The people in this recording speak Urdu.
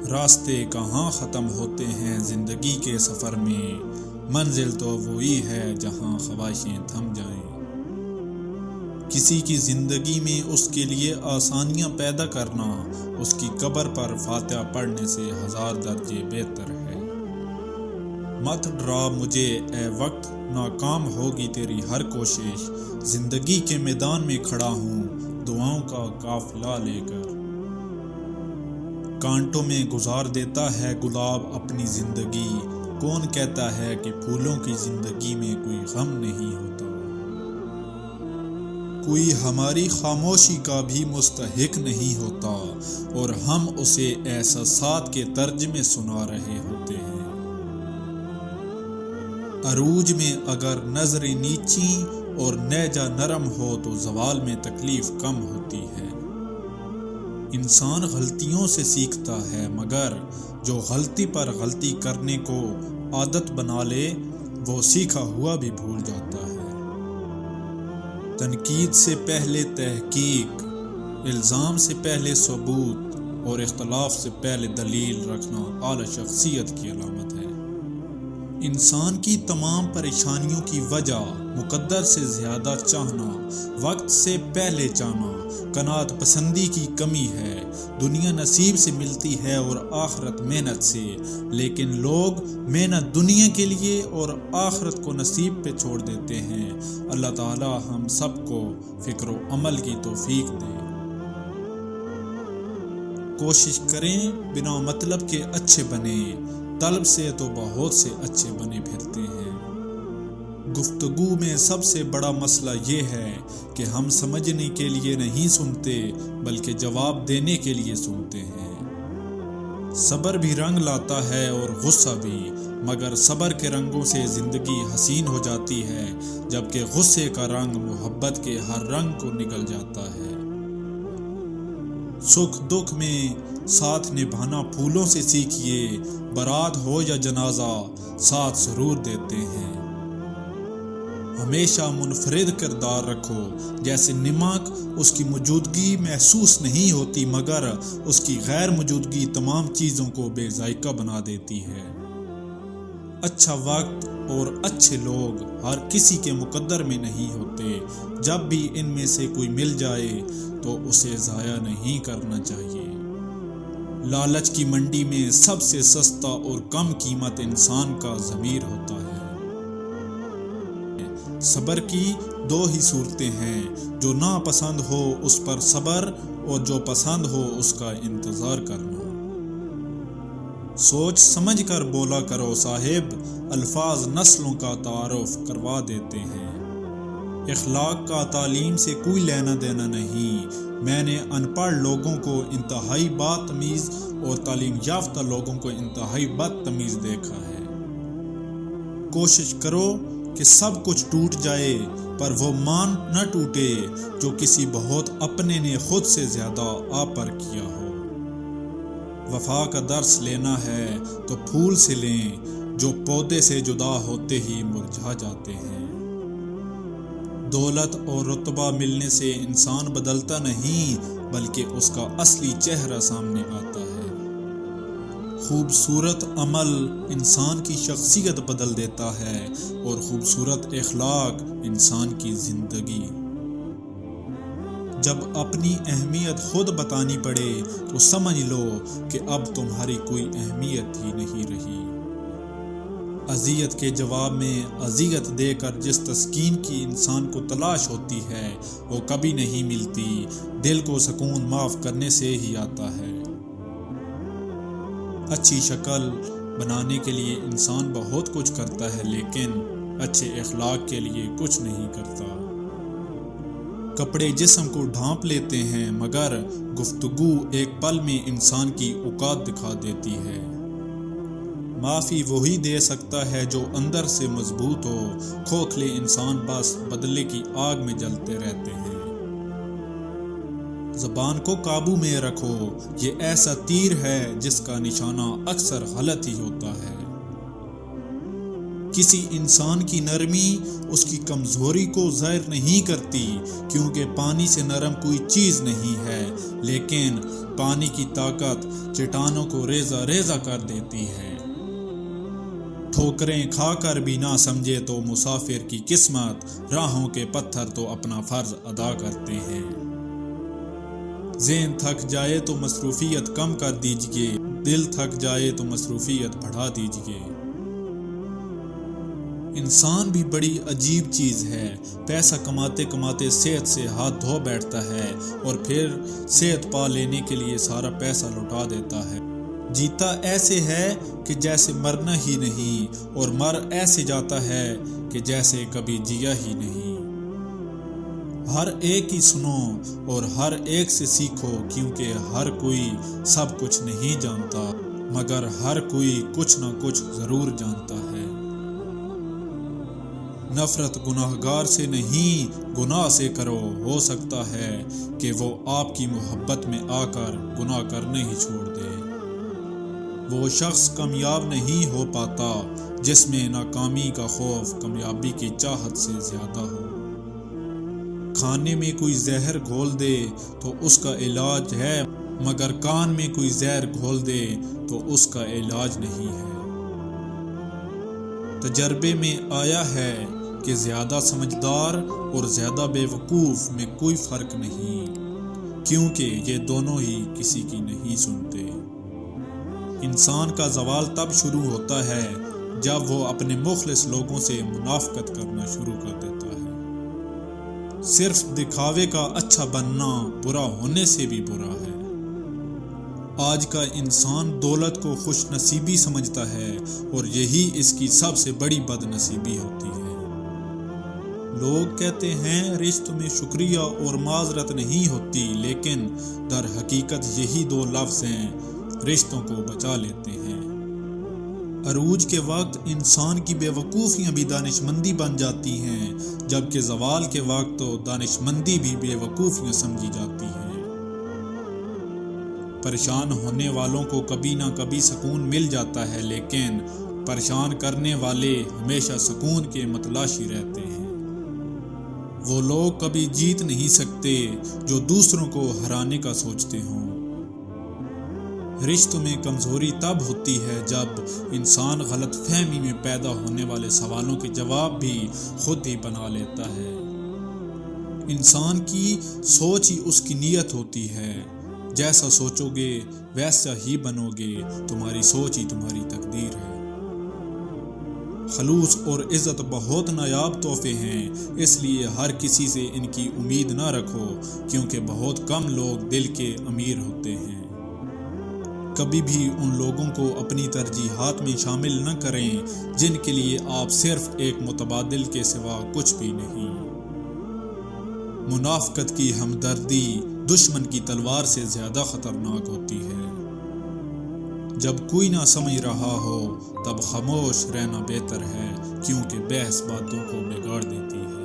راستے کہاں ختم ہوتے ہیں زندگی کے سفر میں، منزل تو وہی ہے جہاں خواہشیں تھم جائیں۔ کسی کی زندگی میں اس کے لیے آسانیاں پیدا کرنا اس کی قبر پر فاتحہ پڑھنے سے 1000 درجے بہتر ہے۔ مت ڈرا مجھے اے وقت، ناکام ہوگی تیری ہر کوشش، زندگی کے میدان میں کھڑا ہوں دعاؤں کا قافلہ لے کر۔ کانٹوں میں گزار دیتا ہے گلاب اپنی زندگی، کون کہتا ہے کہ پھولوں کی زندگی میں کوئی غم نہیں ہوتا؟ کوئی ہماری خاموشی کا بھی مستحق نہیں ہوتا، اور ہم اسے احساسات کے ترجمے سنا رہے ہوتے ہیں۔ عروج میں اگر نظر نیچی اور نیجا نرم ہو تو زوال میں تکلیف کم ہوتی ہے۔ انسان غلطیوں سے سیکھتا ہے، مگر جو غلطی پر غلطی کرنے کو عادت بنا لے وہ سیکھا ہوا بھی بھول جاتا ہے۔ تنقید سے پہلے تحقیق، الزام سے پہلے ثبوت اور اختلاف سے پہلے دلیل رکھنا اعلی شخصیت کی علامت ہے۔ انسان کی تمام پریشانیوں کی وجہ مقدر سے زیادہ چاہنا، وقت سے پہلے چاہنا، قناعت پسندی کی کمی ہے۔ دنیا نصیب سے ملتی ہے اور آخرت محنت سے، لیکن لوگ محنت دنیا کے لیے اور آخرت کو نصیب پہ چھوڑ دیتے ہیں۔ اللہ تعالی ہم سب کو فکر و عمل کی توفیق دے۔ کوشش کریں بنا مطلب کے اچھے بنیں، طلب سے تو بہت سے اچھے بنے پھرتے ہیں۔ گفتگو میں سب سے بڑا مسئلہ یہ ہے کہ ہم سمجھنے کے لیے نہیں سنتے بلکہ جواب دینے کے لیے سنتے ہیں۔ صبر بھی رنگ لاتا ہے اور غصہ بھی، مگر صبر کے رنگوں سے زندگی حسین ہو جاتی ہے، جبکہ غصے کا رنگ محبت کے ہر رنگ کو نگل جاتا ہے۔ سکھ دکھ میں ساتھ نبھانا پھولوں سے سیکھیے، برات ہو یا جنازہ ساتھ ضرور دیتے ہیں۔ ہمیشہ منفرد کردار رکھو، جیسے نمک اس کی موجودگی محسوس نہیں ہوتی مگر اس کی غیر موجودگی تمام چیزوں کو بے ذائقہ بنا دیتی ہے۔ اچھا وقت اور اچھے لوگ ہر کسی کے مقدر میں نہیں ہوتے، جب بھی ان میں سے کوئی مل جائے تو اسے ضائع نہیں کرنا چاہیے۔ لالچ کی منڈی میں سب سے سستا اور کم قیمت انسان کا ضمیر ہوتا ہے۔ صبر کی 2 ہی صورتیں ہیں، جو ناپسند ہو اس پر صبر اور جو پسند ہو اس کا انتظار کرنا۔ سوچ سمجھ کر بولا کرو صاحب، الفاظ نسلوں کا تعارف کروا دیتے ہیں۔ اخلاق کا تعلیم سے کوئی لینا دینا نہیں۔ میں نے ان پڑھ لوگوں کو انتہائی بدتمیز اور تعلیم یافتہ لوگوں کو انتہائی بدتمیز دیکھا ہے۔ کوشش کرو کہ سب کچھ ٹوٹ جائے پر وہ مان نہ ٹوٹے جو کسی بہت اپنے نے خود سے زیادہ آپ پر کیا ہو۔ وفا کا درس لینا ہے تو پھول سے لیں، جو پودے سے جدا ہوتے ہی مرجھا جاتے ہیں۔ دولت اور رتبہ ملنے سے انسان بدلتا نہیں بلکہ اس کا اصلی چہرہ سامنے آتا ہے۔ خوبصورت عمل انسان کی شخصیت بدل دیتا ہے اور خوبصورت اخلاق انسان کی زندگی۔ جب اپنی اہمیت خود بتانی پڑے تو سمجھ لو کہ اب تمہاری کوئی اہمیت ہی نہیں رہی۔ اذیت کے جواب میں اذیت دے کر جس تسکین کی انسان کو تلاش ہوتی ہے وہ کبھی نہیں ملتی۔ دل کو سکون معاف کرنے سے ہی آتا ہے۔ اچھی شکل بنانے کے لیے انسان بہت کچھ کرتا ہے لیکن اچھے اخلاق کے لیے کچھ نہیں کرتا۔ کپڑے جسم کو ڈھانپ لیتے ہیں مگر گفتگو ایک پل میں انسان کی اوقات دکھا دیتی ہے۔ معافی وہی دے سکتا ہے جو اندر سے مضبوط ہو، کھوکھلے انسان بس بدلے کی آگ میں جلتے رہتے ہیں۔ زبان کو قابو میں رکھو، یہ ایسا تیر ہے جس کا نشانہ اکثر غلط ہی ہوتا ہے۔ کسی انسان کی نرمی اس کی کمزوری کو ظاہر نہیں کرتی، کیونکہ پانی سے نرم کوئی چیز نہیں ہے، لیکن پانی کی طاقت چٹانوں کو ریزہ ریزہ کر دیتی ہے۔ ٹھوکریں کھا کر بھی نہ سمجھے تو مسافر کی قسمت، راہوں کے پتھر تو اپنا فرض ادا کرتے ہیں۔ ذہن تھک جائے تو مصروفیت کم کر دیجئے، دل تھک جائے تو مصروفیت بڑھا دیجئے۔ انسان بھی بڑی عجیب چیز ہے، پیسہ کماتے کماتے صحت سے ہاتھ دھو بیٹھتا ہے اور پھر صحت پا لینے کے لیے سارا پیسہ لوٹا دیتا ہے۔ جیتا ایسے ہے کہ جیسے مرنا ہی نہیں، اور مر ایسے جاتا ہے کہ جیسے کبھی جیا ہی نہیں۔ ہر ایک ہی سنو اور ہر ایک سے سیکھو، کیونکہ ہر کوئی سب کچھ نہیں جانتا، مگر ہر کوئی کچھ نہ کچھ ضرور جانتا ہے۔ نفرت گناہگار سے نہیں، گناہ سے کرو، ہو سکتا ہے کہ وہ آپ کی محبت میں آ کر گناہ کرنے ہی چھوڑ دے۔ وہ شخص کامیاب نہیں ہو پاتا جس میں ناکامی کا خوف کامیابی کی چاہت سے زیادہ ہو۔ کھانے میں کوئی زہر گھول دے تو اس کا علاج ہے، مگر کان میں کوئی زہر گھول دے تو اس کا علاج نہیں ہے۔ تجربے میں آیا ہے کہ زیادہ سمجھدار اور زیادہ بے وقوف میں کوئی فرق نہیں، کیونکہ یہ دونوں ہی کسی کی نہیں سنتے۔ انسان کا زوال تب شروع ہوتا ہے جب وہ اپنے مخلص لوگوں سے منافقت کرنا شروع کر دیتا ہے۔ صرف دکھاوے کا اچھا بننا برا ہونے سے بھی برا ہے۔ آج کا انسان دولت کو خوش نصیبی سمجھتا ہے، اور یہی اس کی سب سے بڑی بد نصیبی ہوتی ہے۔ لوگ کہتے ہیں رشتوں میں شکریہ اور معذرت نہیں ہوتی، لیکن در حقیقت یہی دو لفظ ہیں رشتوں کو بچا لیتے ہیں۔ عروج کے وقت انسان کی بے وقوفیاں بھی دانش مندی بن جاتی ہیں، جبکہ زوال کے وقت تو دانش مندی بھی بے وقوفیاں سمجھی جاتی ہیں۔ پریشان ہونے والوں کو کبھی نہ کبھی سکون مل جاتا ہے، لیکن پریشان کرنے والے ہمیشہ سکون کے متلاشی رہتے ہیں۔ وہ لوگ کبھی جیت نہیں سکتے جو دوسروں کو ہرانے کا سوچتے ہوں۔ رشتوں میں کمزوری تب ہوتی ہے جب انسان غلط فہمی میں پیدا ہونے والے سوالوں کے جواب بھی خود ہی بنا لیتا ہے۔ انسان کی سوچ ہی اس کی نیت ہوتی ہے، جیسا سوچو گے ویسا ہی بنو گے، تمہاری سوچ ہی تمہاری تقدیر ہے۔ خلوص اور عزت بہت نایاب تحفے ہیں، اس لیے ہر کسی سے ان کی امید نہ رکھو، کیونکہ بہت کم لوگ دل کے امیر ہوتے ہیں۔ کبھی بھی ان لوگوں کو اپنی ترجیحات میں شامل نہ کریں جن کے لیے آپ صرف ایک متبادل کے سوا کچھ بھی نہیں۔ منافقت کی ہمدردی دشمن کی تلوار سے زیادہ خطرناک ہوتی ہے۔ جب کوئی نہ سمجھ رہا ہو تب خاموش رہنا بہتر ہے، کیونکہ بحث باتوں کو بگاڑ دیتی ہے۔